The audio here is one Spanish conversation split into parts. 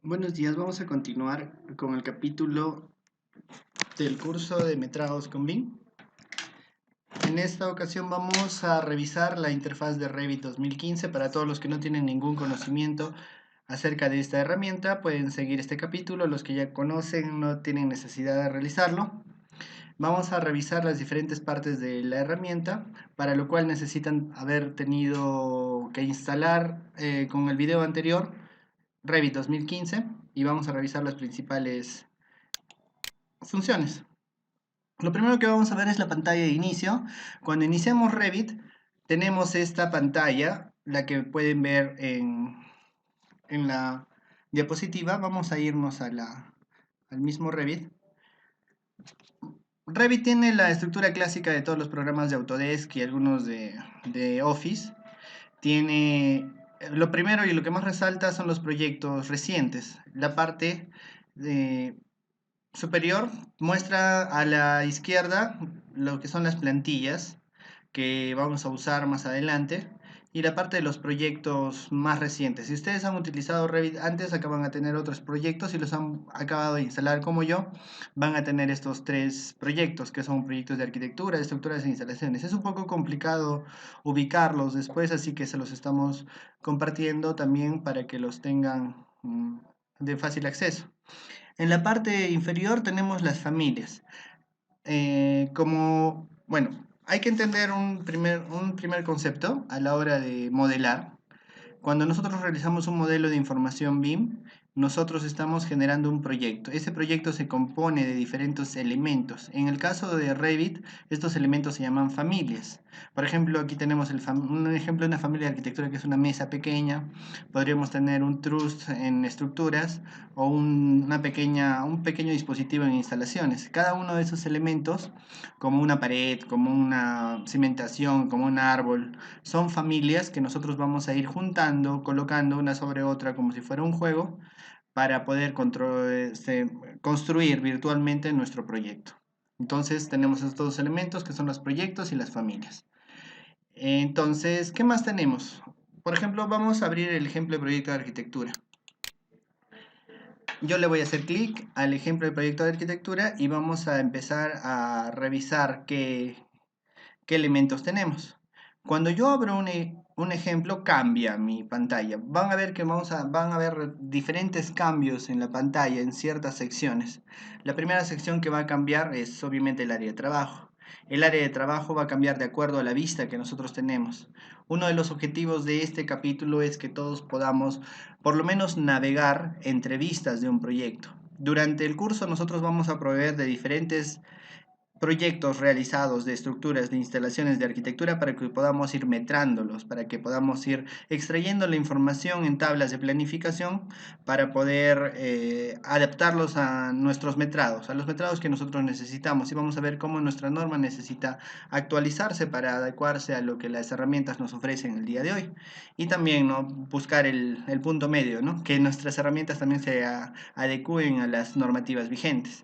Buenos días, vamos a continuar con el capítulo del curso de metrados con BIM. En esta ocasión vamos a revisar la interfaz de Revit 2015. Para todos los que no tienen ningún conocimiento acerca de esta herramienta, pueden seguir este capítulo. Los que ya conocen no tienen necesidad de realizarlo. Vamos a revisar las diferentes partes de la herramienta, para lo cual necesitan haber tenido que instalar con el video anterior Revit 2015 y vamos a revisar las principales funciones. Lo primero que vamos a ver es la pantalla de inicio. Cuando iniciamos Revit, tenemos esta pantalla, la que pueden ver en la diapositiva. Vamos a irnos al mismo Revit. Revit tiene la estructura clásica de todos los programas de Autodesk y algunos de Office. Tiene lo primero y lo que más resalta son los proyectos recientes. La parte de superior muestra a la izquierda lo que son las plantillas que vamos a usar más adelante y la parte de los proyectos más recientes. Si ustedes han utilizado Revit antes, acaban a tener otros proyectos. Si los han acabado de instalar como yo, van a tener estos tres proyectos que son proyectos de arquitectura, de estructuras e instalaciones. Es un poco complicado ubicarlos después, así que se los estamos compartiendo también para que los tengan de fácil acceso. En la parte inferior tenemos las familias. Bueno, hay que entender un primer concepto a la hora de modelar. Cuando nosotros realizamos un modelo de información BIM, nosotros estamos generando un proyecto. Ese proyecto se compone de diferentes elementos. En el caso de Revit, estos elementos se llaman familias. Por ejemplo, aquí tenemos un ejemplo de una familia de arquitectura que es una mesa pequeña. Podríamos tener un truss en estructuras o un pequeño dispositivo en instalaciones. Cada uno de esos elementos, como una pared, como una cimentación, como un árbol, son familias que nosotros vamos a ir juntando, colocando una sobre otra como si fuera un juego para poder construir virtualmente nuestro proyecto. Entonces tenemos estos dos elementos que son los proyectos y las familias. Entonces, ¿qué más tenemos? Por ejemplo, vamos a abrir el ejemplo de proyecto de arquitectura. Yo le voy a hacer clic al ejemplo de proyecto de arquitectura y vamos a empezar a revisar qué elementos tenemos. Cuando yo abro un ejemplo, cambia mi pantalla. Van a ver que van a ver diferentes cambios en la pantalla en ciertas secciones. La primera sección que va a cambiar es obviamente el área de trabajo. El área de trabajo va a cambiar de acuerdo a la vista que nosotros tenemos. Uno de los objetivos de este capítulo es que todos podamos por lo menos navegar entre vistas de un proyecto. Durante el curso nosotros vamos a proveer de diferentes proyectos realizados de estructuras, de instalaciones de arquitectura para que podamos ir metrándolos, para que podamos ir extrayendo la información en tablas de planificación para poder adaptarlos a nuestros metrados, a los metrados que nosotros necesitamos. Y vamos a ver cómo nuestra norma necesita actualizarse para adecuarse a lo que las herramientas nos ofrecen el día de hoy. Y también, ¿no?, buscar el punto medio, ¿no?, que nuestras herramientas también se adecúen a las normativas vigentes.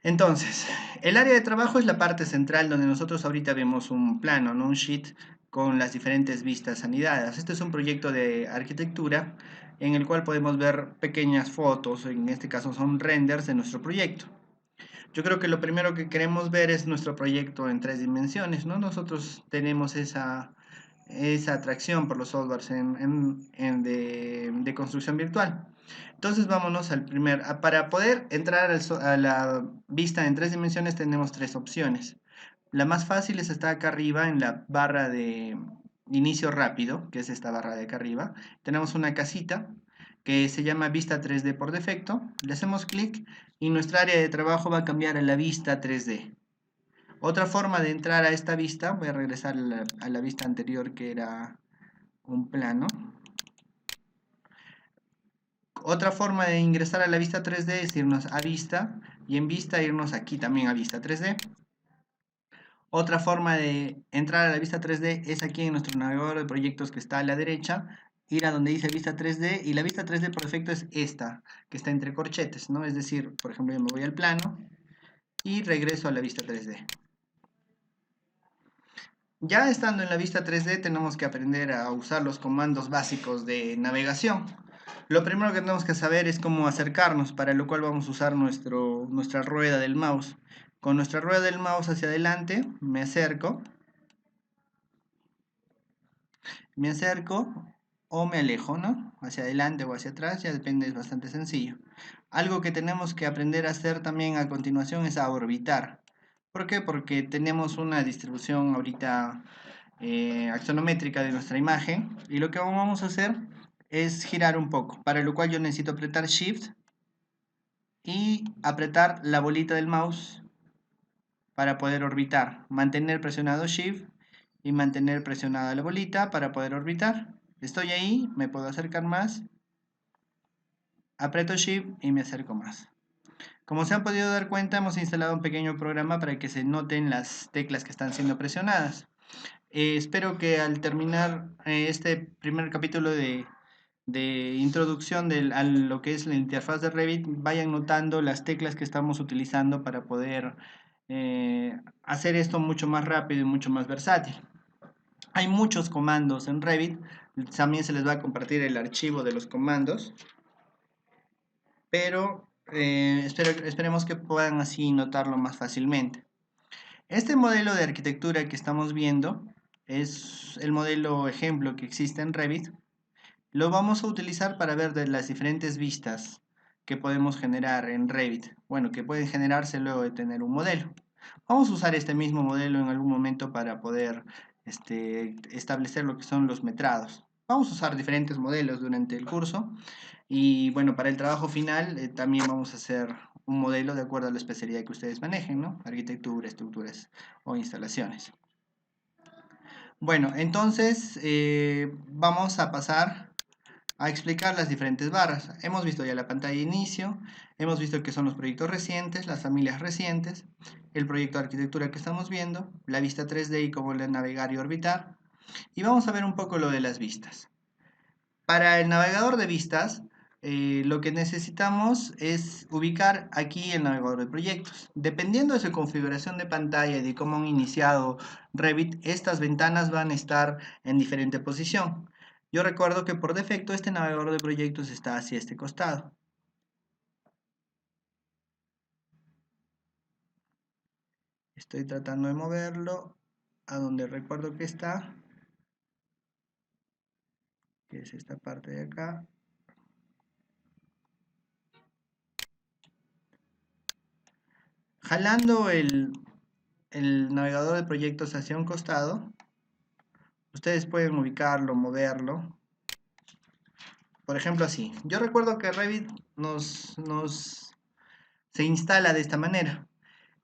Entonces, el área de trabajo es la parte central donde nosotros ahorita vemos un plano, ¿no?, un sheet con las diferentes vistas anidadas. Este es un proyecto de arquitectura en el cual podemos ver pequeñas fotos, en este caso son renders de nuestro proyecto. Yo creo que lo primero que queremos ver es nuestro proyecto en 3 dimensiones, ¿no? Nosotros tenemos esa atracción por los softwares de construcción virtual. Entonces vámonos para poder entrar a la vista en 3 dimensiones tenemos 3 opciones. La más fácil es estar acá arriba en la barra de inicio rápido, que es esta barra de acá arriba. Tenemos una casita que se llama vista 3D por defecto. Le hacemos clic y nuestra área de trabajo va a cambiar a la vista 3D. Otra forma de entrar a esta vista, voy a regresar a la vista anterior que era un plano. Otra forma de ingresar a la vista 3D es irnos a vista y en vista irnos aquí también a vista 3D. Otra forma de entrar a la vista 3D es aquí en nuestro navegador de proyectos que está a la derecha, ir a donde dice vista 3D y la vista 3D por defecto es esta, que está entre corchetes, ¿no? Es decir, por ejemplo, yo me voy al plano y regreso a la vista 3D. Ya estando en la vista 3D tenemos que aprender a usar los comandos básicos de navegación. Lo primero que tenemos que saber es cómo acercarnos, para lo cual vamos a usar nuestra rueda del mouse. Con nuestra rueda del mouse hacia adelante me acerco o me alejo, ¿no? Hacia adelante o hacia atrás, ya depende, es bastante sencillo. Algo que tenemos que aprender a hacer también a continuación es a orbitar. ¿Por qué? Porque tenemos una distribución ahorita axonométrica de nuestra imagen y lo que vamos a hacer es girar un poco, para lo cual yo necesito apretar Shift y apretar la bolita del mouse para poder orbitar, mantener presionado Shift y mantener presionada la bolita para poder orbitar. Estoy ahí, me puedo acercar más, aprieto Shift y me acerco más. Como se han podido dar cuenta, hemos instalado un pequeño programa para que se noten las teclas que están siendo presionadas. Espero que al terminar este primer capítulo de introducción a lo que es la interfaz de Revit, vayan notando las teclas que estamos utilizando para poder hacer esto mucho más rápido y mucho más versátil. Hay muchos comandos en Revit, también se les va a compartir el archivo de los comandos, pero esperemos que puedan así notarlo más fácilmente. Este modelo de arquitectura que estamos viendo es el modelo ejemplo que existe en Revit. Lo vamos a utilizar para ver de las diferentes vistas que podemos generar en Revit. Bueno, que pueden generarse luego de tener un modelo. Vamos a usar este mismo modelo en algún momento para poder establecer lo que son los metrados. Vamos a usar diferentes modelos durante el curso y bueno, para el trabajo final también vamos a hacer un modelo de acuerdo a la especialidad que ustedes manejen, ¿no? Arquitectura, estructuras o instalaciones. Bueno, entonces vamos a pasar a explicar las diferentes barras. Hemos visto ya la pantalla de inicio, hemos visto que son los proyectos recientes, las familias recientes, el proyecto de arquitectura que estamos viendo, la vista 3D y cómo navegar y orbitar, y vamos a ver un poco lo de las vistas. Para el navegador de vistas, lo que necesitamos es ubicar aquí el navegador de proyectos. Dependiendo de su configuración de pantalla y de cómo han iniciado Revit, estas ventanas van a estar en diferente posición. Yo recuerdo que por defecto este navegador de proyectos está hacia este costado. Estoy tratando de moverlo a donde recuerdo que está, que es esta parte de acá. Jalando el navegador de proyectos hacia un costado, ustedes pueden ubicarlo, moverlo. Por ejemplo así. Yo recuerdo que Revit se instala de esta manera.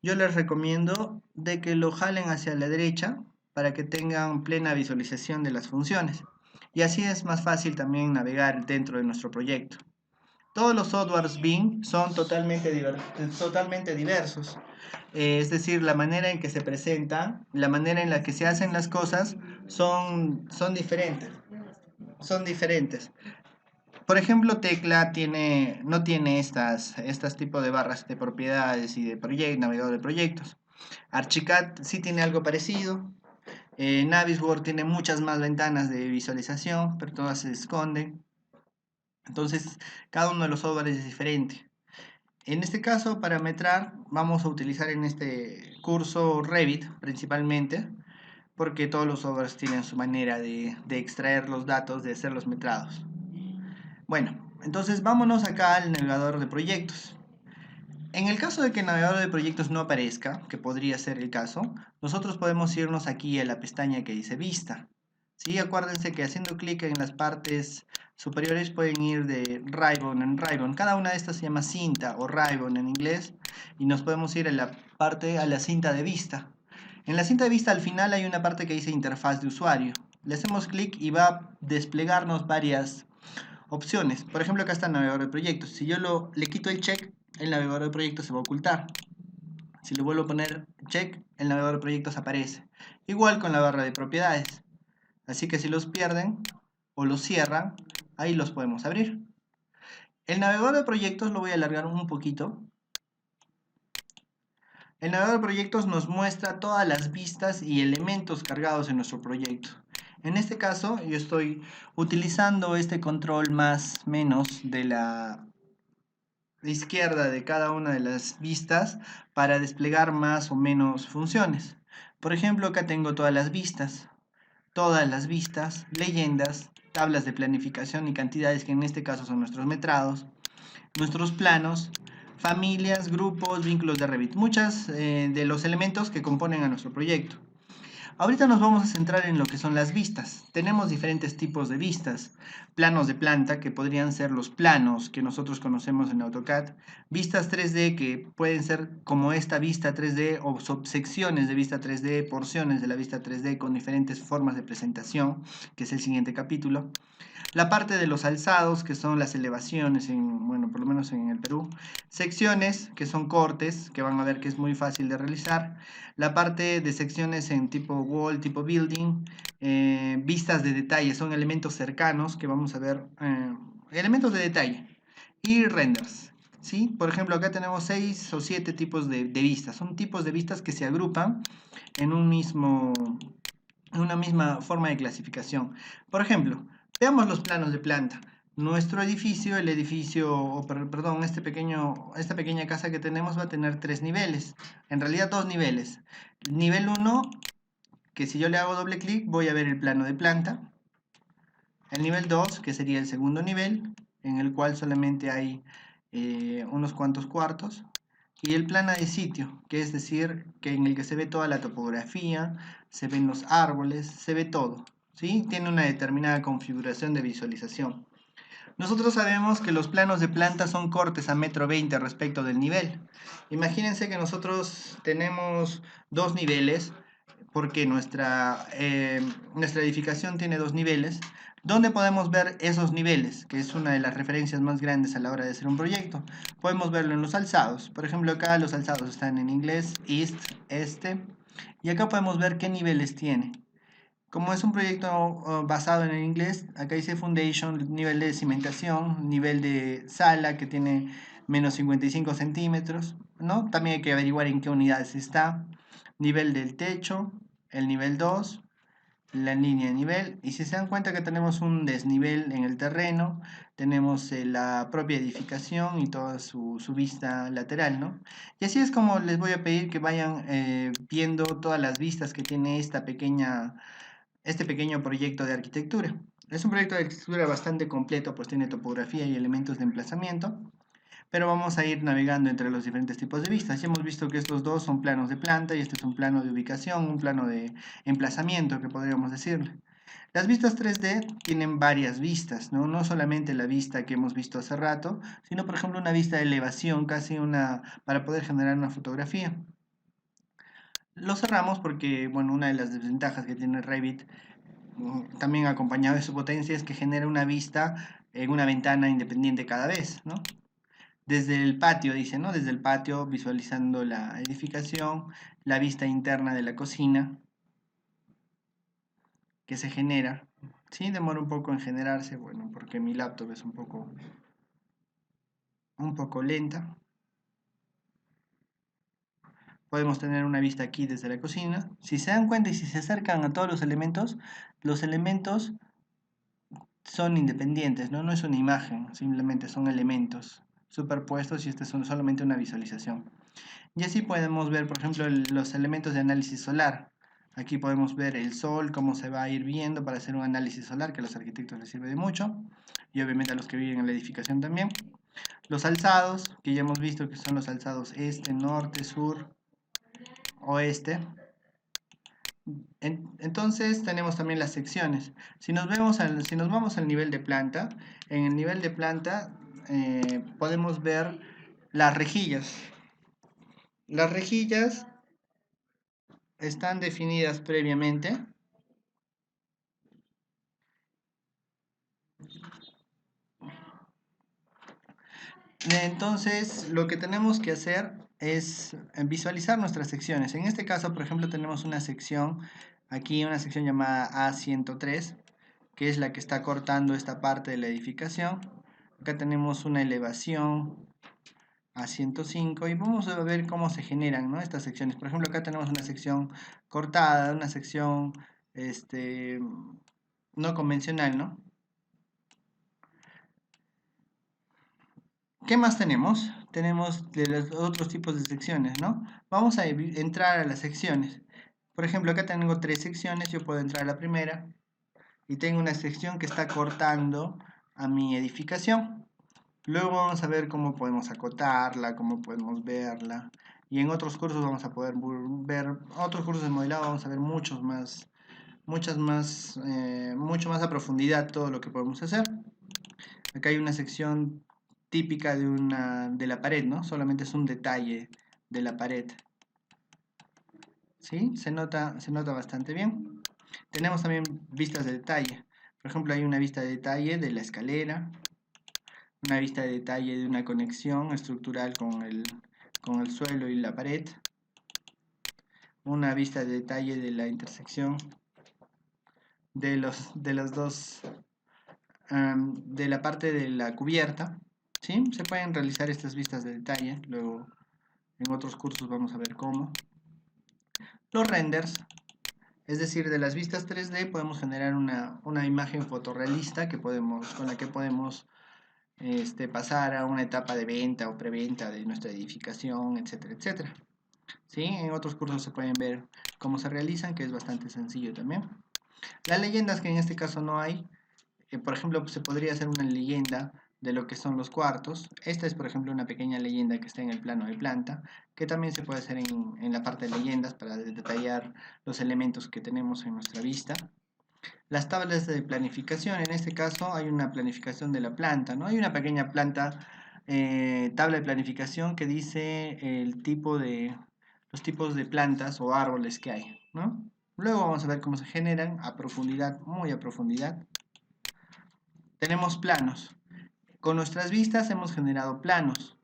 Yo les recomiendo de que lo jalen hacia la derecha para que tengan plena visualización de las funciones. Y así es más fácil también navegar dentro de nuestro proyecto. Todos los softwares BIM son totalmente diversos. Es decir, la manera en que se presentan, la manera en la que se hacen las cosas son diferentes. Son diferentes. Por ejemplo, Tecla no tiene estas tipos de barras de propiedades y de navegador de proyectos. Archicad sí tiene algo parecido. Navisworks tiene muchas más ventanas de visualización, pero todas se esconden. Entonces, cada uno de los softwares es diferente. En este caso, para metrar, vamos a utilizar en este curso Revit principalmente, porque todos los softwares tienen su manera de extraer los datos, de hacer los metrados. Bueno, entonces vámonos acá al navegador de proyectos. En el caso de que el navegador de proyectos no aparezca, que podría ser el caso, nosotros podemos irnos aquí a la pestaña que dice Vista. ¿Sí? Acuérdense que haciendo clic en las partes superiores pueden ir de Ribbon en Ribbon. Cada una de estas se llama cinta o Ribbon en inglés y nos podemos ir a la cinta de vista. En la cinta de vista al final hay una parte que dice interfaz de usuario. Le hacemos clic y va a desplegarnos varias opciones. Por ejemplo, acá está el navegador de proyectos. Si yo le quito el check, el navegador de proyectos se va a ocultar. Si le vuelvo a poner check, el navegador de proyectos aparece. Igual con la barra de propiedades. Así que si los pierden o los cierran, ahí los podemos abrir. El navegador de proyectos lo voy a alargar un poquito. El navegador de proyectos nos muestra todas las vistas y elementos cargados en nuestro proyecto. En este caso, yo estoy utilizando este control más menos de la izquierda de cada una de las vistas para desplegar más o menos funciones. Por ejemplo, acá tengo todas las vistas, leyendas, tablas de planificación y cantidades, que en este caso son nuestros metrados, nuestros planos, familias, grupos, vínculos de Revit, muchas de los elementos que componen a nuestro proyecto. Ahorita nos vamos a centrar en lo que son las vistas. Tenemos diferentes tipos de vistas. Planos de planta, que podrían ser los planos que nosotros conocemos en AutoCAD. Vistas 3D, que pueden ser como esta vista 3D o subsecciones de vista 3D, porciones de la vista 3D con diferentes formas de presentación, que es el siguiente capítulo. La parte de los alzados, que son las elevaciones, bueno, por lo menos en el Perú. Secciones, que son cortes, que van a ver que es muy fácil de realizar. La parte de secciones en tipo wall, tipo building. Vistas de detalle, son elementos cercanos, que vamos a ver, elementos de detalle. Y renders. ¿Sí? Por ejemplo, acá tenemos 6 o 7 tipos de vistas. Son tipos de vistas que se agrupan en una misma forma de clasificación. Por ejemplo, veamos los planos de planta. Nuestro edificio, perdón, esta pequeña casa que tenemos va a tener 3 niveles. En realidad 2 niveles. Nivel 1, que si yo le hago doble clic voy a ver el plano de planta. El nivel 2, que sería el segundo nivel, en el cual solamente hay unos cuantos cuartos. Y el plano de sitio, que es decir, que en el que se ve toda la topografía, se ven los árboles, se ve todo, ¿sí? Tiene una determinada configuración de visualización. Nosotros sabemos que los planos de planta son cortes a 1,20 m respecto del nivel. Imagínense que nosotros tenemos 2 niveles, porque nuestra edificación tiene 2 niveles. ¿Dónde podemos ver esos niveles? Que es una de las referencias más grandes a la hora de hacer un proyecto. Podemos verlo en los alzados. Por ejemplo, acá los alzados están en inglés, east, este. Y acá podemos ver qué niveles tiene. Como es un proyecto basado en el inglés, acá dice Foundation, nivel de cimentación, nivel de sala que tiene menos 55 centímetros, ¿no? También hay que averiguar en qué unidades está, nivel del techo, el nivel 2, la línea de nivel, y si se dan cuenta que tenemos un desnivel en el terreno, tenemos la propia edificación y toda su vista lateral, ¿no? Y así es como les voy a pedir que vayan viendo todas las vistas que tiene este pequeño proyecto de arquitectura. Es un proyecto de arquitectura bastante completo, pues tiene topografía y elementos de emplazamiento, pero vamos a ir navegando entre los diferentes tipos de vistas. Ya hemos visto que estos dos son planos de planta y este es un plano de ubicación, un plano de emplazamiento, que podríamos decirle. Las vistas 3D tienen varias vistas, ¿no? No solamente la vista que hemos visto hace rato, sino por ejemplo una vista de elevación, casi para poder generar una fotografía. Lo cerramos porque, bueno, una de las desventajas que tiene Revit, también acompañado de su potencia, es que genera una vista en una ventana independiente cada vez, ¿no? Desde el patio, dice, ¿no? Desde el patio, visualizando la edificación, la vista interna de la cocina que se genera. Sí, demora un poco en generarse, bueno, porque mi laptop es un poco lenta. Podemos tener una vista aquí desde la cocina. Si se dan cuenta y si se acercan a todos los elementos son independientes, ¿no? No es una imagen, simplemente son elementos superpuestos y este es solamente una visualización. Y así podemos ver, por ejemplo, los elementos de análisis solar. Aquí podemos ver el sol, cómo se va a ir viendo para hacer un análisis solar, que a los arquitectos les sirve de mucho, y obviamente a los que viven en la edificación también. Los alzados, que ya hemos visto que son los alzados este, norte, sur, oeste. Entonces tenemos también las secciones. Si nos vamos al nivel de planta, en el nivel de planta podemos ver las rejillas. Las rejillas están definidas previamente. Entonces, lo que tenemos que hacer es visualizar nuestras secciones. En este caso, por ejemplo, tenemos una sección, aquí una sección llamada A103, que es la que está cortando esta parte de la edificación. Acá tenemos una elevación A105 y vamos a ver cómo se generan, ¿no?, estas secciones. Por ejemplo, acá tenemos una sección cortada, una sección no convencional, ¿no? ¿Qué más tenemos? Tenemos de los otros tipos de secciones, ¿no? Vamos a entrar a las secciones. Por ejemplo, acá tengo 3 secciones, yo puedo entrar a la primera y tengo una sección que está cortando a mi edificación. Luego vamos a ver cómo podemos acotarla, cómo podemos verla. Y en otros cursos vamos a poder ver, otros cursos de modelado vamos a ver mucho más a profundidad todo lo que podemos hacer. Acá hay una sección típica de la pared, ¿no? Solamente es un detalle de la pared. ¿Sí? Se nota bastante bien. Tenemos también vistas de detalle. Por ejemplo, hay una vista de detalle de la escalera, una vista de detalle de una conexión estructural con el suelo y la pared, una vista de detalle de la intersección de los dos, de la parte de la cubierta. ¿Sí? Se pueden realizar estas vistas de detalle, luego en otros cursos vamos a ver cómo. Los renders, es decir, de las vistas 3D podemos generar una imagen fotorrealista con la que podemos pasar a una etapa de venta o preventa de nuestra edificación, etcétera, etcétera. ¿Sí? En otros cursos se pueden ver cómo se realizan, que es bastante sencillo también. Las leyendas, que en este caso no hay, por ejemplo, se podría hacer una leyenda de lo que son los cuartos. Esta es, por ejemplo, una pequeña leyenda que está en el plano de planta, que también se puede hacer en la parte de leyendas para detallar los elementos que tenemos en nuestra vista. Las tablas de planificación, en este caso hay una planificación de la planta, ¿no? Hay una pequeña tabla de planificación que dice los tipos de plantas o árboles que hay, ¿no? Luego vamos a ver cómo se generan a profundidad, muy a profundidad. Tenemos planos. Con nuestras vistas hemos generado planos.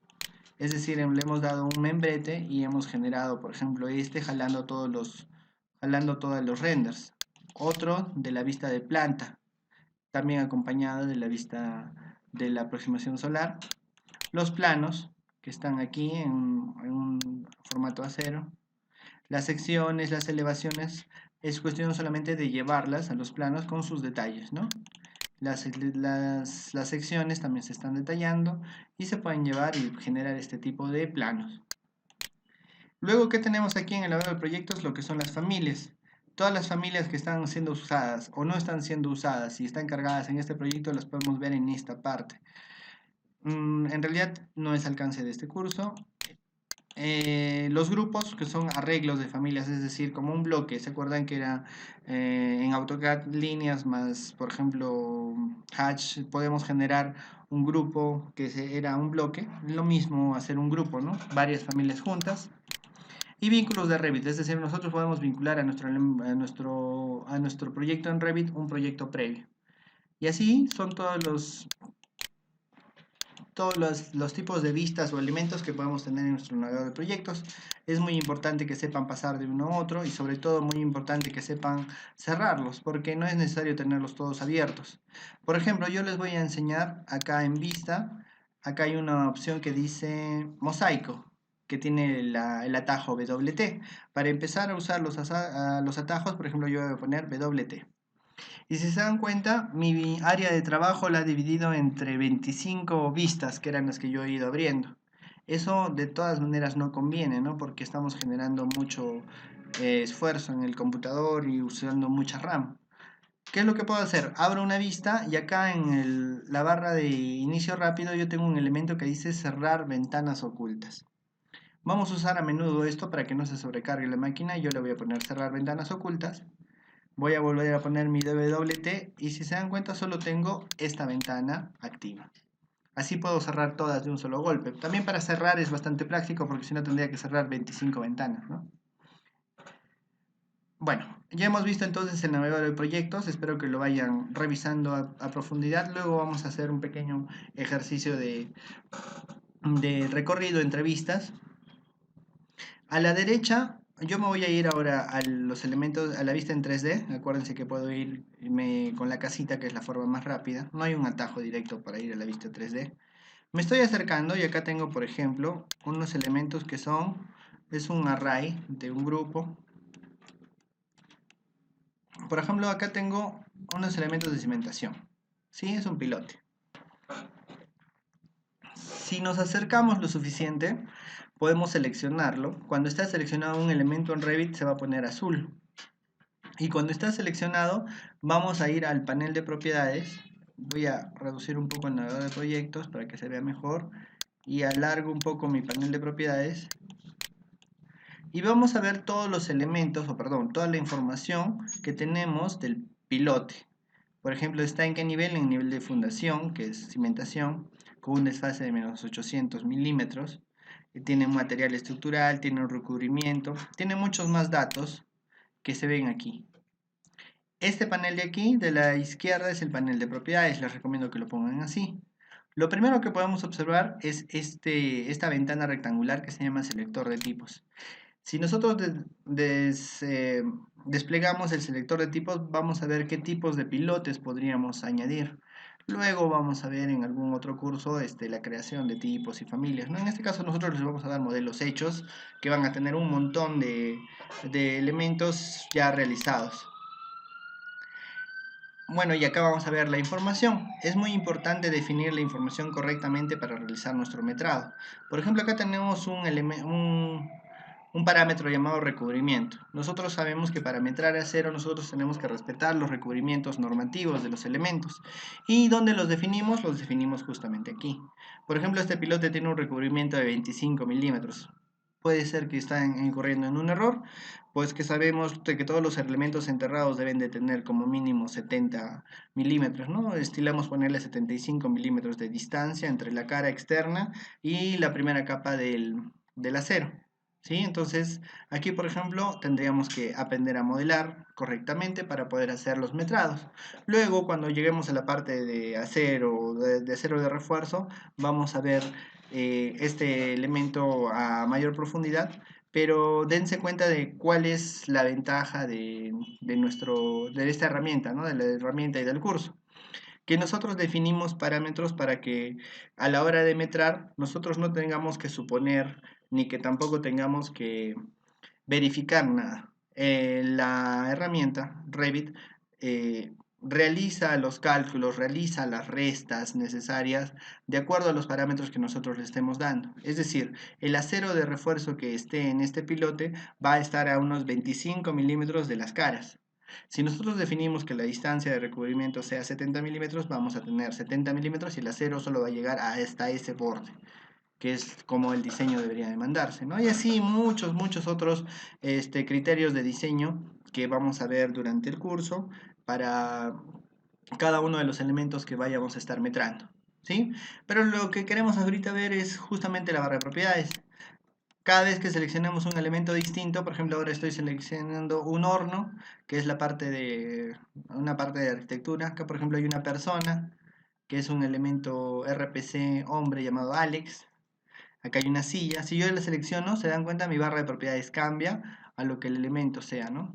Es decir, le hemos dado un membrete y hemos generado, por ejemplo, jalando todos los renders. Otro de la vista de planta, también acompañado de la vista de la aproximación solar. Los planos, que están aquí en un formato A0. Las secciones, las elevaciones, es cuestión solamente de llevarlas a los planos con sus detalles, ¿no? Las secciones también se están detallando y se pueden llevar y generar este tipo de planos. Luego, ¿qué tenemos aquí en el lavado de proyectos? Lo que son las familias. Todas las familias que están siendo usadas o no están siendo usadas y están cargadas en este proyecto las podemos ver en esta parte. En realidad no es alcance de este curso. Los grupos, que son arreglos de familias, es decir, como un bloque. ¿Se acuerdan que era en AutoCAD líneas más, por ejemplo, Hatch? Podemos generar un grupo era un bloque. Lo mismo hacer un grupo, ¿no? Varias familias juntas. Y vínculos de Revit, es decir, nosotros podemos vincular a nuestro proyecto en Revit un proyecto previo. Y así son todos los tipos de vistas o elementos que podemos tener en nuestro navegador de proyectos. Es muy importante que sepan pasar de uno a otro y sobre todo muy importante que sepan cerrarlos, porque no es necesario tenerlos todos abiertos. Por ejemplo, yo les voy a enseñar acá en vista, acá hay una opción que dice mosaico, que tiene el atajo WT. Para empezar a usar los atajos, por ejemplo, yo voy a poner WT. Y si se dan cuenta, mi área de trabajo la he dividido entre 25 vistas, que eran las que yo he ido abriendo. Eso de todas maneras no conviene, ¿no? Porque estamos generando mucho esfuerzo en el computador y usando mucha RAM. ¿Qué es lo que puedo hacer? Abro una vista y acá en la barra de inicio rápido yo tengo un elemento que dice cerrar ventanas ocultas. Vamos a usar a menudo esto para que no se sobrecargue la máquina. Yo le voy a poner cerrar ventanas ocultas. Voy a volver a poner mi WT y si se dan cuenta solo tengo esta ventana activa. Así puedo cerrar todas de un solo golpe. También para cerrar es bastante práctico porque si no tendría que cerrar 25 ventanas, ¿no? Bueno, ya hemos visto entonces el navegador de proyectos. Espero que lo vayan revisando a profundidad. Luego vamos a hacer un pequeño ejercicio de recorrido entre vistas. A la derecha, yo me voy a ir ahora a los elementos, a la vista en 3D. Acuérdense que puedo irme con la casita, que es la forma más rápida. No hay un atajo directo para ir a la vista 3D. Me estoy acercando y acá tengo, por ejemplo, unos elementos que es un array de un grupo. Por ejemplo, acá tengo unos elementos de cimentación. ¿Sí? Es un pilote. Si nos acercamos lo suficiente, podemos seleccionarlo. Cuando está seleccionado un elemento en Revit se va a poner azul. Y cuando está seleccionado, vamos a ir al panel de propiedades. Voy a reducir un poco el navegador de proyectos para que se vea mejor. Y alargo un poco mi panel de propiedades. Y vamos a ver todos los elementos, o perdón, toda la información que tenemos del pilote. Por ejemplo, está en qué nivel, en nivel de fundación, que es cimentación, con un desfase de menos 800 milímetros. Tiene un material estructural, tiene un recubrimiento, tiene muchos más datos que se ven aquí. Este panel de aquí, de la izquierda, es el panel de propiedades. Les recomiendo que lo pongan así. Lo primero que podemos observar es esta ventana rectangular que se llama selector de tipos. Si nosotros desplegamos el selector de tipos, vamos a ver qué tipos de pilotes podríamos añadir. Luego vamos a ver en algún otro curso la creación de tipos y familias, ¿no? En este caso nosotros les vamos a dar modelos hechos que van a tener un montón de elementos ya realizados. Bueno, y acá vamos a ver la información. Es muy importante definir la información correctamente para realizar nuestro metrado. Por ejemplo, acá tenemos un parámetro llamado recubrimiento. Nosotros sabemos que para metrar acero nosotros tenemos que respetar los recubrimientos normativos de los elementos. ¿Y dónde los definimos? Los definimos justamente aquí. Por ejemplo, este pilote tiene un recubrimiento de 25 milímetros. Puede ser que estén incurriendo en un error, pues que sabemos de que todos los elementos enterrados deben de tener como mínimo 70 milímetros, ¿no? Estilamos ponerle 75 milímetros de distancia entre la cara externa y la primera capa del acero. ¿Sí? Entonces, aquí por ejemplo tendríamos que aprender a modelar correctamente para poder hacer los metrados. Luego, cuando lleguemos a la parte de acero, de acero de refuerzo, vamos a ver este elemento a mayor profundidad, pero dense cuenta de cuál es la ventaja de esta herramienta, ¿no? De la herramienta y del curso. Que nosotros definimos parámetros para que a la hora de metrar nosotros no tengamos que suponer ni que tampoco tengamos que verificar nada. La herramienta Revit realiza los cálculos, realiza las restas necesarias de acuerdo a los parámetros que nosotros le estemos dando. Es decir, el acero de refuerzo que esté en este pilote va a estar a unos 25 milímetros de las caras. Si nosotros definimos que la distancia de recubrimiento sea 70 milímetros, vamos a tener 70 milímetros y el acero solo va a llegar hasta ese borde, que es como el diseño debería demandarse, ¿no? Y así muchos otros criterios de diseño que vamos a ver durante el curso para cada uno de los elementos que vayamos a estar metrando, ¿sí? Pero lo que queremos ahorita ver es justamente la barra de propiedades. Cada vez que seleccionemos un elemento distinto, por ejemplo, ahora estoy seleccionando un horno, que es una parte de arquitectura. Acá, por ejemplo, hay una persona, que es un elemento RPC hombre llamado Alex. Acá hay una silla. Si yo la selecciono, se dan cuenta, mi barra de propiedades cambia a lo que el elemento sea, ¿no?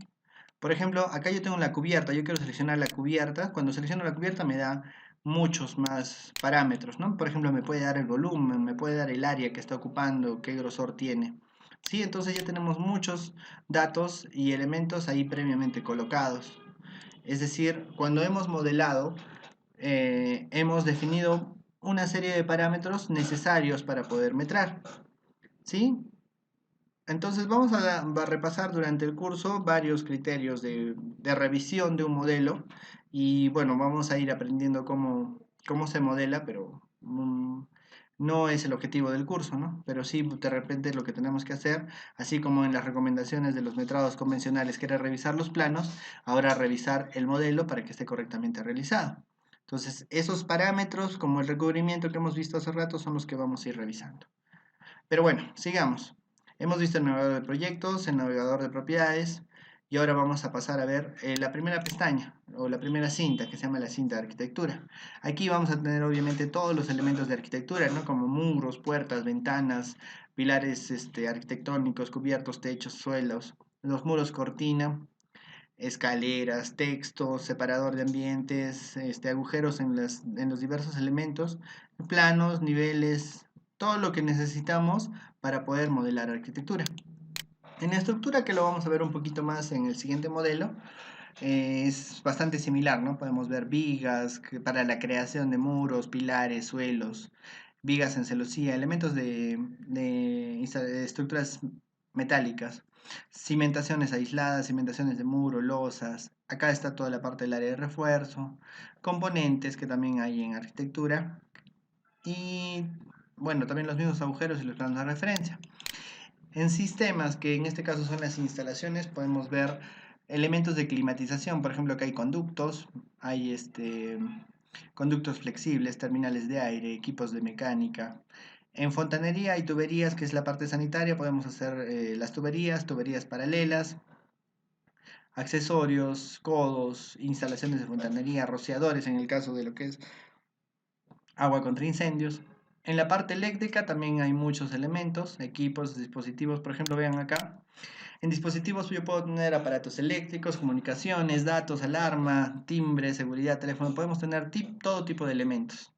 Por ejemplo, acá yo tengo la cubierta. Yo quiero seleccionar la cubierta. Cuando selecciono la cubierta me da muchos más parámetros, ¿no? Por ejemplo, me puede dar el volumen, me puede dar el área que está ocupando, qué grosor tiene. ¿Sí? Entonces ya tenemos muchos datos y elementos ahí previamente colocados. Es decir, cuando hemos modelado, hemos definido una serie de parámetros necesarios para poder metrar, ¿sí? Entonces vamos a repasar durante el curso varios criterios de revisión de un modelo y bueno, vamos a ir aprendiendo cómo se modela, pero no es el objetivo del curso, ¿no? Pero sí, de repente lo que tenemos que hacer, así como en las recomendaciones de los metrados convencionales, que era revisar los planos, ahora revisar el modelo para que esté correctamente realizado. Entonces, esos parámetros, como el recubrimiento que hemos visto hace rato, son los que vamos a ir revisando. Pero bueno, sigamos. Hemos visto el navegador de proyectos, el navegador de propiedades, y ahora vamos a pasar a ver la primera pestaña, o la primera cinta, que se llama la cinta de arquitectura. Aquí vamos a tener obviamente todos los elementos de arquitectura, ¿no? Como muros, puertas, ventanas, pilares arquitectónicos, cubiertos, techos, suelos, los muros cortina, escaleras, textos, separador de ambientes, agujeros en los diversos elementos, planos, niveles, todo lo que necesitamos para poder modelar arquitectura. En la estructura, que lo vamos a ver un poquito más en el siguiente modelo, es bastante similar, ¿no? Podemos ver vigas para la creación de muros, pilares, suelos, vigas en celosía, elementos de estructuras metálicas, cimentaciones aisladas, cimentaciones de muro, losas. Acá está toda la parte del área de refuerzo, componentes que también hay en arquitectura y, bueno, también los mismos agujeros y los planos de referencia. En sistemas, que en este caso son las instalaciones, podemos ver elementos de climatización. Por ejemplo, que hay conductos, hay conductos flexibles, terminales de aire, equipos de mecánica. En fontanería hay tuberías, que es la parte sanitaria. Podemos hacer las tuberías paralelas, accesorios, codos, instalaciones de fontanería, rociadores en el caso de lo que es agua contra incendios. En la parte eléctrica también hay muchos elementos, equipos, dispositivos. Por ejemplo, vean acá. En dispositivos yo puedo tener aparatos eléctricos, comunicaciones, datos, alarma, timbre, seguridad, teléfono. Podemos tener todo tipo de elementos,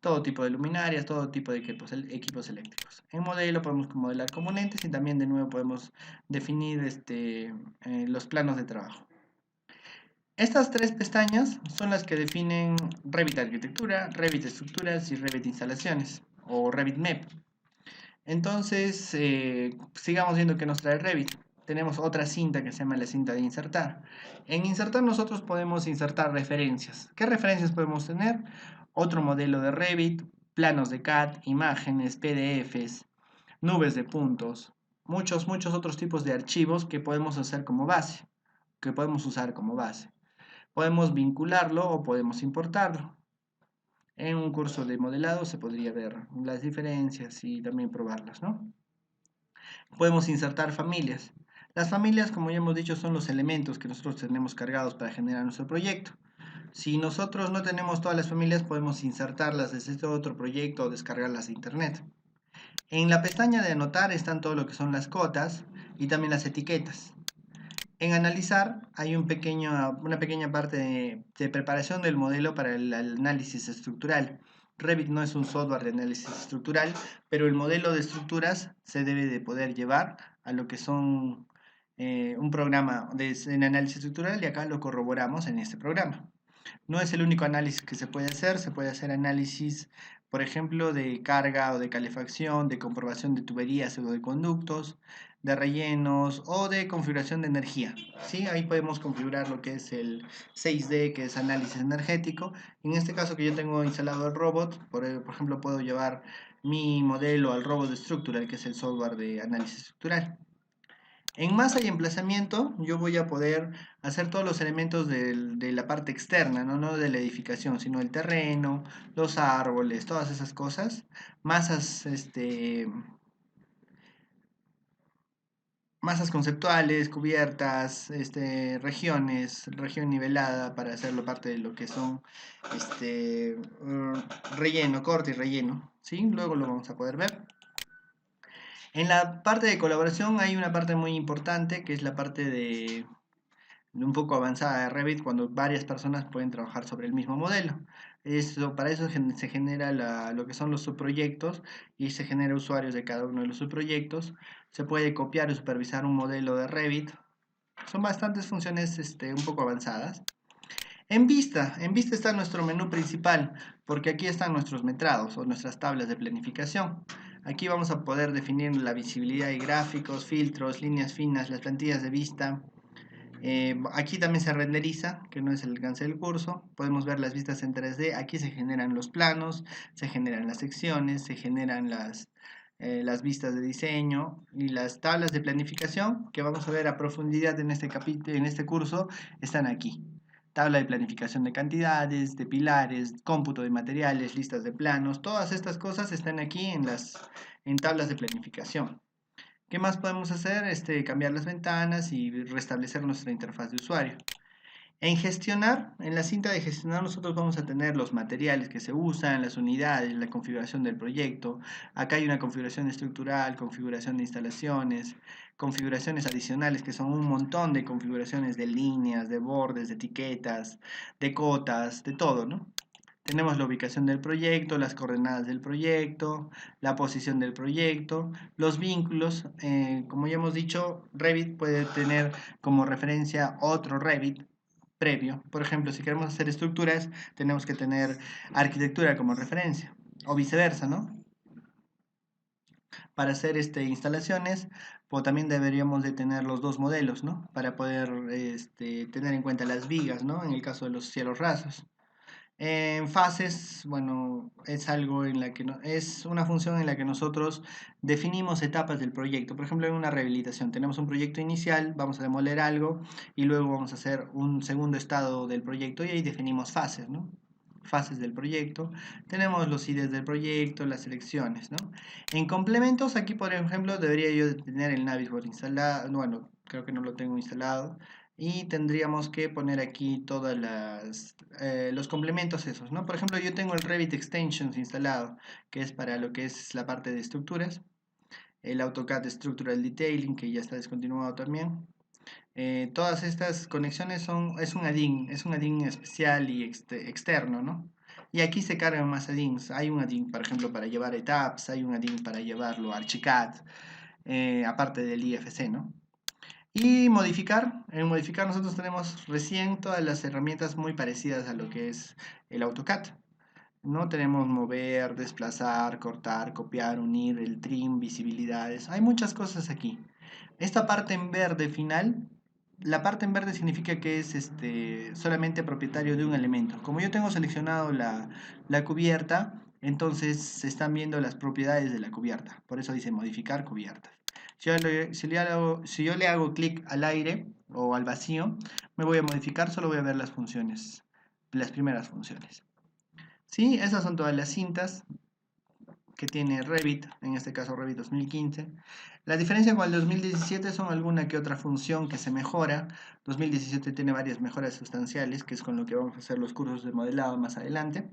todo tipo de luminarias, todo tipo de equipos eléctricos. En modelo podemos modelar componentes y también de nuevo podemos definir los planos de trabajo. Estas tres pestañas son las que definen Revit Arquitectura, Revit Estructuras y Revit Instalaciones o Revit MEP. Entonces, sigamos viendo qué nos trae Revit. Tenemos otra cinta que se llama la cinta de insertar. En insertar nosotros podemos insertar referencias. ¿Qué referencias podemos tener? Otro modelo de Revit, planos de CAD, imágenes, PDFs, nubes de puntos, muchos otros tipos de archivos que podemos hacer como base, que podemos usar como base. Podemos vincularlo o podemos importarlo. En un curso de modelado se podría ver las diferencias y también probarlas, ¿no? Podemos insertar familias. Las familias, como ya hemos dicho, son los elementos que nosotros tenemos cargados para generar nuestro proyecto. Si nosotros no tenemos todas las familias, podemos insertarlas desde este otro proyecto o descargarlas de internet. En la pestaña de anotar están todo lo que son las cotas y también las etiquetas. En analizar hay una pequeña parte de preparación del modelo para el análisis estructural. Revit no es un software de análisis estructural, pero el modelo de estructuras se debe de poder llevar a lo que son un programa en análisis estructural y acá lo corroboramos en este programa. No es el único análisis que se puede hacer análisis, por ejemplo, de carga o de calefacción, de comprobación de tuberías o de conductos, de rellenos o de configuración de energía. ¿Sí? Ahí podemos configurar lo que es el 6D, que es análisis energético. En este caso que yo tengo instalado el robot, por ejemplo, puedo llevar mi modelo al robot structural, que es el software de análisis estructural. En masa y emplazamiento yo voy a poder hacer todos los elementos de la parte externa, ¿no? De la edificación, sino el terreno, los árboles, todas esas cosas. Masas, masas conceptuales, cubiertas, región nivelada para hacerlo parte de lo que son relleno, corte y relleno. ¿Sí? Luego lo vamos a poder ver. En la parte de colaboración hay una parte muy importante que es la parte de un poco avanzada de Revit cuando varias personas pueden trabajar sobre el mismo modelo. Para eso se genera lo que son los subproyectos y se genera usuarios de cada uno de los subproyectos. Se puede copiar o supervisar un modelo de Revit. Son bastantes funciones un poco avanzadas. En Vista está nuestro menú principal, porque aquí están nuestros metrados o nuestras tablas de planificación. Aquí vamos a poder definir la visibilidad de gráficos, filtros, líneas finas, las plantillas de vista. Aquí también se renderiza, que no es el alcance del curso. Podemos ver las vistas en 3D. Aquí se generan los planos, se generan las secciones, se generan las vistas de diseño y las tablas de planificación que vamos a ver a profundidad en este curso están aquí. Tabla de planificación de cantidades, de pilares, cómputo de materiales, listas de planos, todas estas cosas están aquí en tablas de planificación. ¿Qué más podemos hacer? Cambiar las ventanas y restablecer nuestra interfaz de usuario. En la cinta de gestionar nosotros vamos a tener los materiales que se usan, las unidades, la configuración del proyecto. Acá hay una configuración estructural, configuración de instalaciones, configuraciones adicionales que son un montón de configuraciones de líneas, de bordes, de etiquetas, de cotas, de todo, ¿no? Tenemos la ubicación del proyecto, las coordenadas del proyecto, la posición del proyecto, los vínculos. Como ya hemos dicho, Revit puede tener como referencia otro Revit previo. Por ejemplo, si queremos hacer estructuras, tenemos que tener arquitectura como referencia, o viceversa, ¿no? Para hacer instalaciones, pues también deberíamos de tener los dos modelos, ¿no? Para poder tener en cuenta las vigas, ¿no? En el caso de los cielos rasos. En fases, bueno, es algo en la que es una función en la que nosotros definimos etapas del proyecto. Por ejemplo, en una rehabilitación tenemos un proyecto inicial, vamos a demoler algo y luego vamos a hacer un segundo estado del proyecto y ahí definimos fases, ¿no? Fases del proyecto. Tenemos los IDs del proyecto, las selecciones, ¿no? En complementos, aquí por ejemplo debería yo tener el Navisworks instalado, bueno, creo que no lo tengo instalado y tendríamos que poner aquí todas los complementos esos, ¿no? Por ejemplo, yo tengo el Revit Extensions instalado, que es para lo que es la parte de estructuras, el AutoCAD Structural Detailing, que ya está descontinuado también. Todas estas conexiones es un add-in especial y externo, ¿no? Y aquí se cargan más add-ins. Hay un add-in, por ejemplo, para llevar etapas, hay un add-in para llevarlo al Archicad, aparte del IFC, ¿no? Y modificar, en modificar nosotros tenemos recién todas las herramientas muy parecidas a lo que es el AutoCAD. No tenemos mover, desplazar, cortar, copiar, unir, el trim, visibilidades. Hay muchas cosas aquí. Esta parte en verde final, la parte en verde significa que es solamente propietario de un elemento. Como yo tengo seleccionado la cubierta, entonces se están viendo las propiedades de la cubierta. Por eso dice modificar cubiertas. Si yo le hago clic al aire o al vacío, me voy a modificar, solo voy a ver las funciones, las primeras funciones. Sí, esas son todas las cintas que tiene Revit, en este caso Revit 2015. La diferencia con el 2017 son alguna que otra función que se mejora. 2017 tiene varias mejoras sustanciales, que es con lo que vamos a hacer los cursos de modelado más adelante.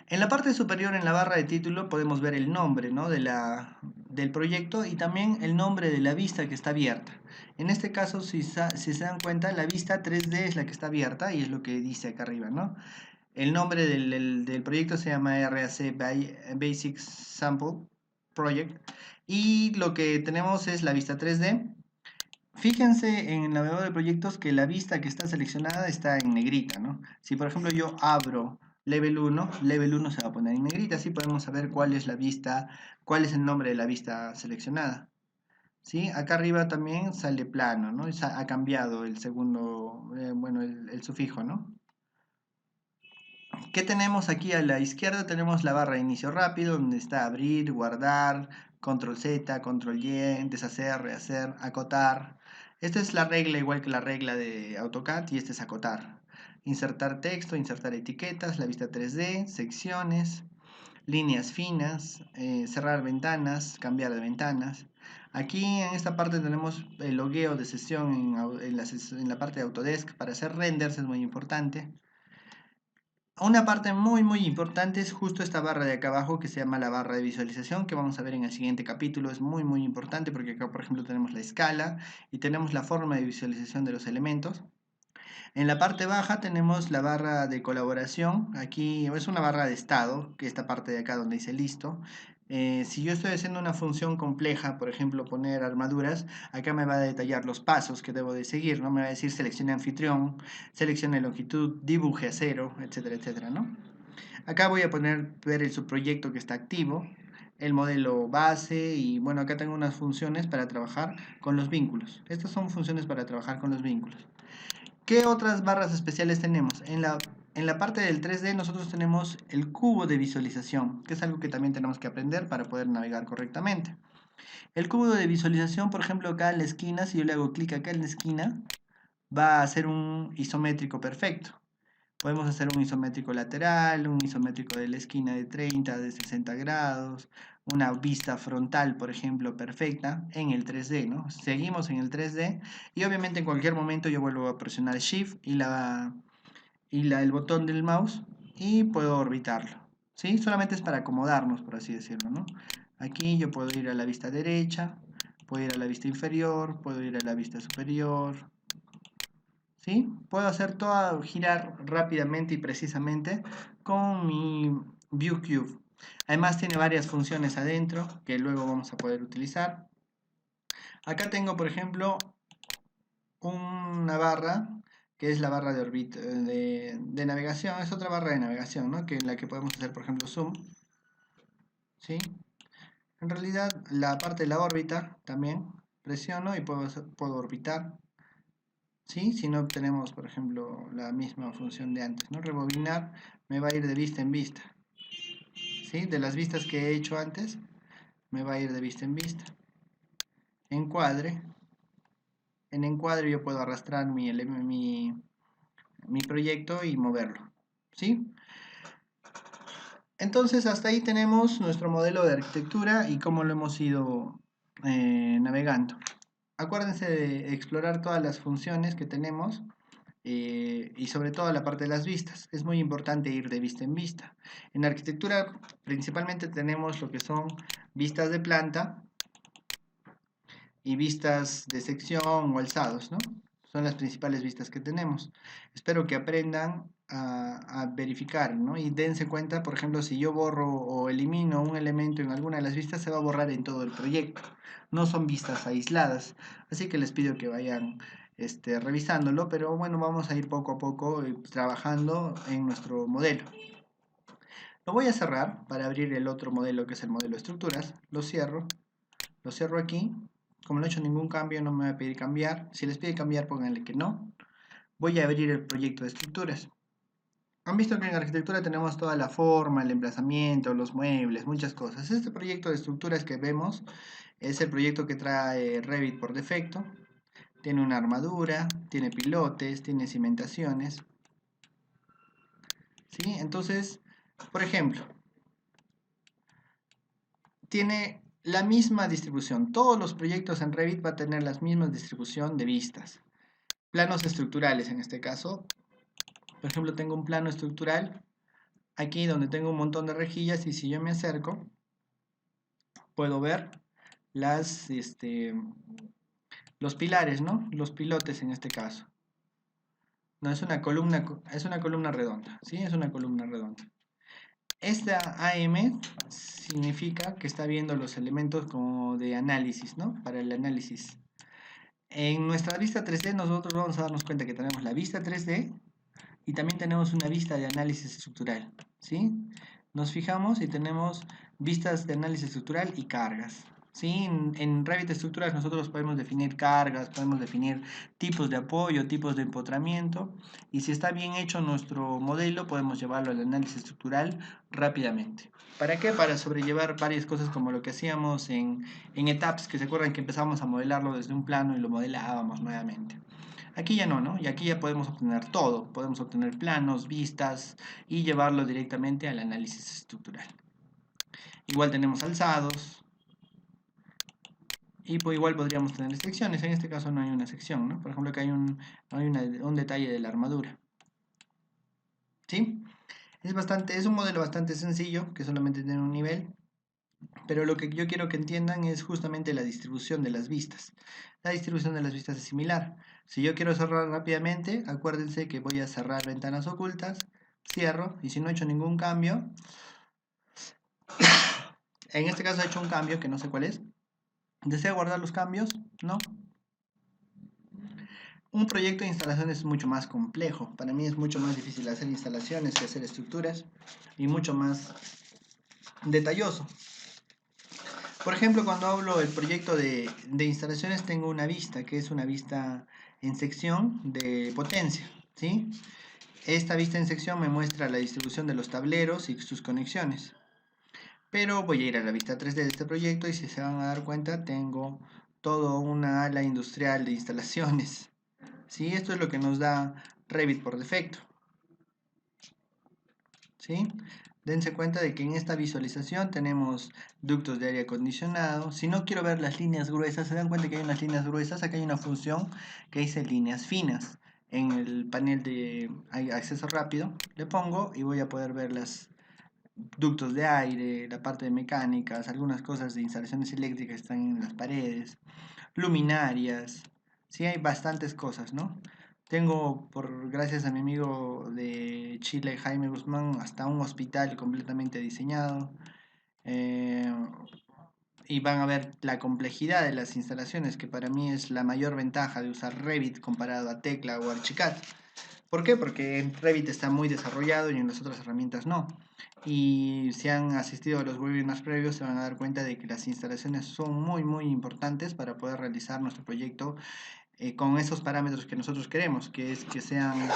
En la parte superior, en la barra de título, podemos ver el nombre, ¿no? del proyecto y también el nombre de la vista que está abierta. En este caso, si se dan cuenta, la vista 3D es la que está abierta y es lo que dice acá arriba, ¿no? El nombre del proyecto se llama RAC Basic Sample Project y lo que tenemos es la vista 3D. Fíjense en el navegador de proyectos que la vista que está seleccionada está en negrita, ¿no? Si por ejemplo yo abro Level 1 se va a poner en negrita, así podemos saber cuál es la vista, cuál es el nombre de la vista seleccionada. ¿Sí? Acá arriba también sale plano, ¿no? Ha cambiado el segundo, bueno, el sufijo, ¿no? ¿Qué tenemos aquí a la izquierda? Tenemos la barra de inicio rápido, donde está abrir, guardar, control Z, control Y, deshacer, rehacer, acotar. Esta es la regla, igual que la regla de AutoCAD, y este es acotar. Insertar texto, insertar etiquetas, la vista 3D, secciones, líneas finas, cerrar ventanas, cambiar de ventanas. Aquí en esta parte tenemos el logueo de sesión en la parte de Autodesk para hacer renders, es muy importante. Una parte muy importante es justo esta barra de acá abajo que se llama la barra de visualización que vamos a ver en el siguiente capítulo. Es muy importante porque acá por ejemplo tenemos la escala y tenemos la forma de visualización de los elementos. En la parte baja tenemos la barra de colaboración. Aquí es una barra de estado, que es esta parte de acá donde dice listo. Si yo estoy haciendo una función compleja, por ejemplo poner armaduras, acá me va a detallar los pasos que debo de seguir, ¿no? Me va a decir seleccione anfitrión, seleccione longitud, dibuje a cero, etcétera, etcétera, ¿no? Acá voy a ver el subproyecto que está activo, el modelo base y bueno, acá tengo unas funciones para trabajar con los vínculos. Estas son funciones para trabajar con los vínculos. ¿Qué otras barras especiales tenemos? En la parte del 3D nosotros tenemos el cubo de visualización, que es algo que también tenemos que aprender para poder navegar correctamente. El cubo de visualización, por ejemplo, acá en la esquina, si yo le hago clic acá en la esquina, va a ser un isométrico perfecto. Podemos hacer un isométrico lateral, un isométrico de la esquina de 30, de 60 grados, una vista frontal, por ejemplo, perfecta en el 3D, ¿no? Seguimos en el 3D y obviamente en cualquier momento yo vuelvo a presionar Shift el botón del mouse y puedo orbitarlo, ¿sí? Solamente es para acomodarnos, por así decirlo, ¿no? Aquí yo puedo ir a la vista derecha, puedo ir a la vista inferior, puedo ir a la vista superior, ¿sí? Puedo hacer todo girar rápidamente y precisamente con mi View Cube. Además tiene varias funciones adentro que luego vamos a poder utilizar. Acá tengo, por ejemplo, una barra que es la barra de navegación. Es otra barra de navegación, ¿no? Que en la que podemos hacer, por ejemplo, zoom, ¿sí? En realidad, la parte de la órbita también presiono y puedo orbitar, ¿sí? Si no obtenemos, por ejemplo, la misma función de antes, ¿no? Rebobinar me va a ir de vista en vista, ¿sí? De las vistas que he hecho antes, me va a ir de vista en vista. Encuadre. En encuadre yo puedo arrastrar mi proyecto y moverlo, ¿sí? Entonces hasta ahí tenemos nuestro modelo de arquitectura y cómo lo hemos ido navegando. Acuérdense de explorar todas las funciones que tenemos y sobre todo la parte de las vistas. Es muy importante ir de vista en vista. En arquitectura principalmente tenemos lo que son vistas de planta y vistas de sección o alzados, ¿no? Son las principales vistas que tenemos. Espero que aprendan a verificar, ¿no? Y dense cuenta, por ejemplo, si yo borro o elimino un elemento en alguna de las vistas, se va a borrar en todo el proyecto. No son vistas aisladas. Así que les pido que vayan revisándolo, pero bueno, vamos a ir poco a poco trabajando en nuestro modelo. Lo voy a cerrar para abrir el otro modelo que es el modelo de estructuras. Lo cierro aquí. Como no he hecho ningún cambio, no me va a pedir cambiar. Si les pide cambiar, pónganle que no. Voy a abrir el proyecto de estructuras. Han visto que en arquitectura tenemos toda la forma, el emplazamiento, los muebles, muchas cosas. Este proyecto de estructuras que vemos es el proyecto que trae Revit por defecto. Tiene una armadura, tiene pilotes, tiene cimentaciones. ¿Sí? Entonces, por ejemplo, tiene la misma distribución. Todos los proyectos en Revit van a tener la misma distribución de vistas. Planos estructurales en este caso. Por ejemplo, tengo un plano estructural aquí donde tengo un montón de rejillas y si yo me acerco, puedo ver los pilares, ¿no? Los pilotes en este caso. No, es una columna redonda, ¿sí? Es una columna redonda. Esta AM significa que está viendo los elementos como de análisis, ¿no? Para el análisis. En nuestra vista 3D nosotros vamos a darnos cuenta que tenemos la vista 3D y también tenemos una vista de análisis estructural, ¿sí? Nos fijamos y tenemos vistas de análisis estructural y cargas, ¿sí? En Revit Estructuras nosotros podemos definir cargas, podemos definir tipos de apoyo, tipos de empotramiento y si está bien hecho nuestro modelo podemos llevarlo al análisis estructural rápidamente. ¿Para qué? Para sobrellevar varias cosas como lo que hacíamos en etapas, que se acuerdan que empezamos a modelarlo desde un plano y lo modelábamos nuevamente. Aquí ya no, ¿no? Y aquí ya podemos obtener todo. Podemos obtener planos, vistas y llevarlo directamente al análisis estructural. Igual tenemos alzados. Y pues igual podríamos tener secciones. En este caso no hay una sección, ¿no? Por ejemplo, acá hay un detalle de la armadura. ¿Sí? Es un modelo bastante sencillo, que solamente tiene un nivel. Pero lo que yo quiero que entiendan es justamente la distribución de las vistas. La distribución de las vistas es similar. Si yo quiero cerrar rápidamente, acuérdense que voy a cerrar ventanas ocultas, cierro, y si no he hecho ningún cambio, en este caso he hecho un cambio que no sé cuál es. ¿Desea guardar los cambios? No. Un proyecto de instalación es mucho más complejo. Para mí es mucho más difícil hacer instalaciones que hacer estructuras y mucho más detalloso. Por ejemplo, cuando hablo del proyecto de instalaciones, tengo una vista, que es una vista en sección de potencia, ¿sí? Esta vista en sección me muestra la distribución de los tableros y sus conexiones. Pero voy a ir a la vista 3D de este proyecto y si se van a dar cuenta, tengo toda una ala industrial de instalaciones, ¿sí? Esto es lo que nos da Revit por defecto, ¿sí? Dense cuenta de que en esta visualización tenemos ductos de aire acondicionado. Si no quiero ver las líneas gruesas, se dan cuenta que hay unas líneas gruesas. Acá hay una función que dice líneas finas. En el panel de acceso rápido le pongo y voy a poder ver los ductos de aire, la parte de mecánicas, algunas cosas de instalaciones eléctricas que están en las paredes, luminarias. Sí, hay bastantes cosas, ¿no? Tengo, gracias a mi amigo de Chile, Jaime Guzmán, hasta un hospital completamente diseñado. eh, y van a ver la complejidad de las instalaciones, que para mí es la mayor ventaja de usar Revit comparado a Tecla o Archicad. ¿Por qué? Porque en Revit está muy desarrollado y en las otras herramientas no. Y si han asistido a los webinars previos se van a dar cuenta de que las instalaciones son muy importantes para poder realizar nuestro proyecto con esos parámetros que nosotros queremos, que es que sean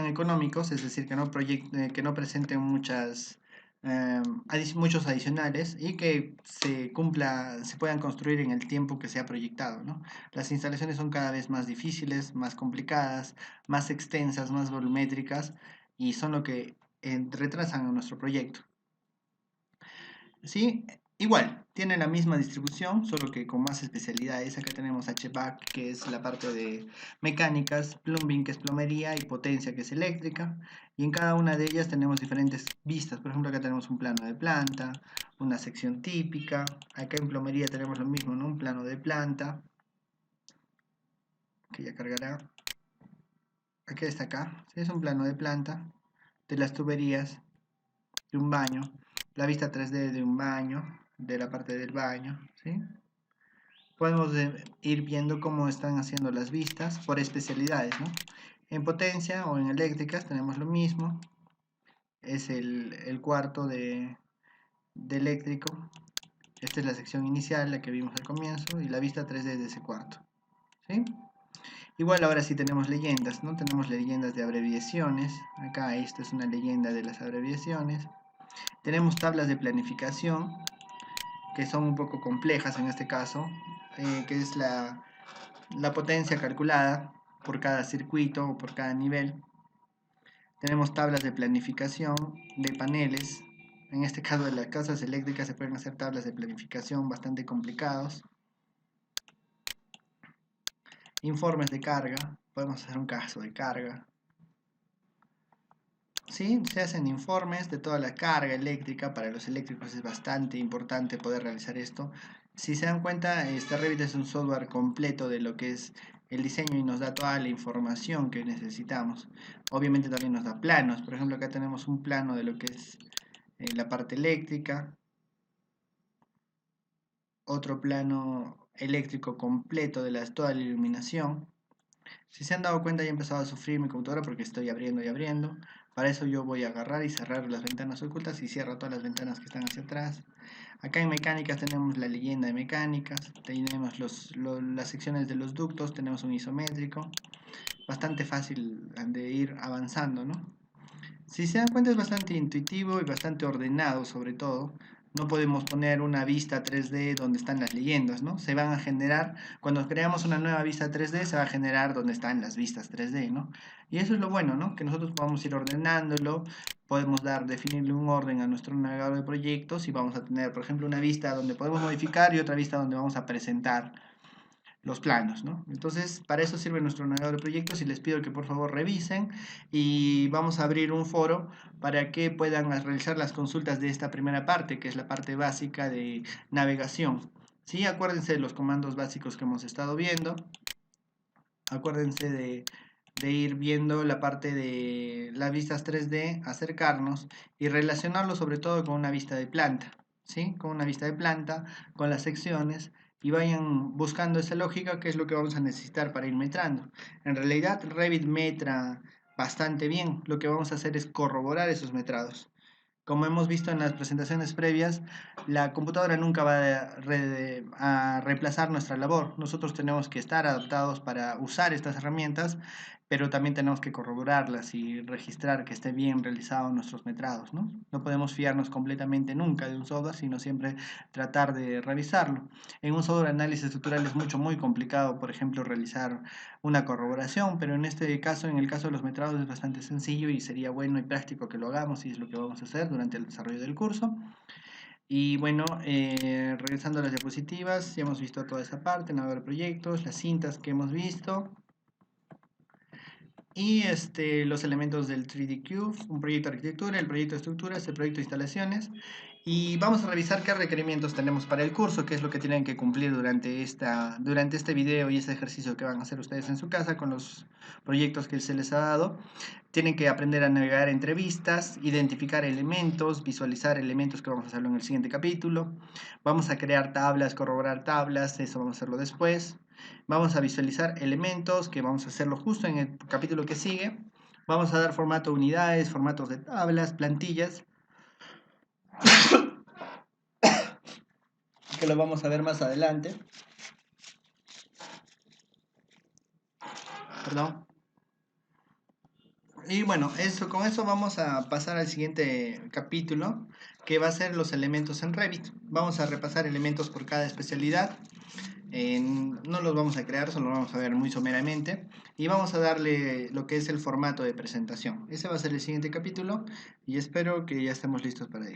económicos, es decir, que no presenten muchos adicionales y que se puedan construir en el tiempo que se ha proyectado, ¿no? Las instalaciones son cada vez más difíciles, más complicadas, más extensas, más volumétricas y son lo que retrasan a nuestro proyecto. ¿Sí? Igual, tiene la misma distribución, solo que con más especialidades. Acá tenemos HVAC, que es la parte de mecánicas, plumbing, que es plomería, y potencia, que es eléctrica. Y en cada una de ellas tenemos diferentes vistas. Por ejemplo, acá tenemos un plano de planta, una sección típica. Acá en plomería tenemos lo mismo, ¿no? Un plano de planta, que ya cargará. Aquí está acá. ¿Sí? Es un plano de planta, de las tuberías, de un baño. La vista 3D de un baño, de la parte del baño, ¿sí? Podemos ir viendo cómo están haciendo las vistas por especialidades, ¿no? En potencia o en eléctricas tenemos lo mismo. Es el cuarto de eléctrico. Esta es la sección inicial, la que vimos al comienzo, y la vista 3D de ese cuarto, ¿sí? Igual ahora sí tenemos leyendas, ¿no? Tenemos leyendas de abreviaciones. Acá esto es una leyenda de las abreviaciones. Tenemos tablas de planificación, que son un poco complejas en este caso, que es la potencia calculada por cada circuito o por cada nivel. Tenemos tablas de planificación de paneles. En este caso de las casas eléctricas se pueden hacer tablas de planificación bastante complicados. Informes de carga. Podemos hacer un caso de carga. ¿Sí? Se hacen informes de toda la carga eléctrica. Para los eléctricos es bastante importante poder realizar esto. Si se dan cuenta, Revit es un software completo de lo que es el diseño y nos da toda la información que necesitamos. Obviamente también nos da planos. Por ejemplo, acá tenemos un plano de lo que es la parte eléctrica. Otro plano eléctrico completo de toda la iluminación. Si se han dado cuenta, ya he empezado a sufrir mi computadora porque estoy abriendo y abriendo. Para eso yo voy a agarrar y cerrar las ventanas ocultas y cierro todas las ventanas que están hacia atrás. Acá en mecánicas tenemos la leyenda de mecánicas, tenemos las secciones de los ductos, tenemos un isométrico. Bastante fácil de ir avanzando, ¿no? Si se dan cuenta es bastante intuitivo y bastante ordenado sobre todo. No podemos poner una vista 3D donde están las leyendas, ¿no? Se van a generar, cuando creamos una nueva vista 3D, se va a generar donde están las vistas 3D, ¿no? Y eso es lo bueno, ¿no? Que nosotros podamos ir ordenándolo, podemos definirle un orden a nuestro navegador de proyectos y vamos a tener, por ejemplo, una vista donde podemos modificar y otra vista donde vamos a presentar los planos, ¿no? Entonces, para eso sirve nuestro navegador de proyectos y les pido que por favor revisen y vamos a abrir un foro para que puedan realizar las consultas de esta primera parte, que es la parte básica de navegación. Sí, acuérdense de los comandos básicos que hemos estado viendo. Acuérdense de ir viendo la parte de las vistas 3D, acercarnos y relacionarlo sobre todo con una vista de planta, ¿sí? Con una vista de planta, con las secciones y vayan buscando esa lógica que es lo que vamos a necesitar para ir metrando. En realidad Revit metra bastante bien, lo que vamos a hacer es corroborar esos metrados. Como hemos visto en las presentaciones previas, la computadora nunca va a reemplazar nuestra labor. Nosotros tenemos que estar adaptados para usar estas herramientas, pero también tenemos que corroborarlas y registrar que esté bien realizados nuestros metrados, ¿no? No podemos fiarnos completamente nunca de un software, sino siempre tratar de revisarlo. En un software de análisis estructural es muy complicado, por ejemplo, realizar una corroboración, pero en este caso, en el caso de los metrados, es bastante sencillo y sería bueno y práctico que lo hagamos y es lo que vamos a hacer durante el desarrollo del curso. Y bueno, regresando a las diapositivas, ya hemos visto toda esa parte, navegador de proyectos, las cintas que hemos visto y los elementos del 3D Cube, un proyecto de arquitectura, el proyecto de estructuras, el proyecto de instalaciones. Y vamos a revisar qué requerimientos tenemos para el curso, qué es lo que tienen que cumplir durante este video y este ejercicio que van a hacer ustedes en su casa con los proyectos que se les ha dado. Tienen que aprender a navegar entre vistas, identificar elementos, visualizar elementos, que vamos a hacerlo en el siguiente capítulo. Vamos a crear tablas, corroborar tablas, eso vamos a hacerlo después. Vamos a visualizar elementos, que vamos a hacerlo justo en el capítulo que sigue. Vamos a dar formato de unidades, formatos de tablas, plantillas, que lo vamos a ver más adelante. Perdón. Y bueno, con eso vamos a pasar al siguiente capítulo, que va a ser los elementos en Revit. Vamos a repasar elementos por cada especialidad. No los vamos a crear, solo vamos a ver muy someramente. Y vamos a darle lo que es el formato de presentación. Ese va a ser el siguiente capítulo y espero que ya estemos listos para ello.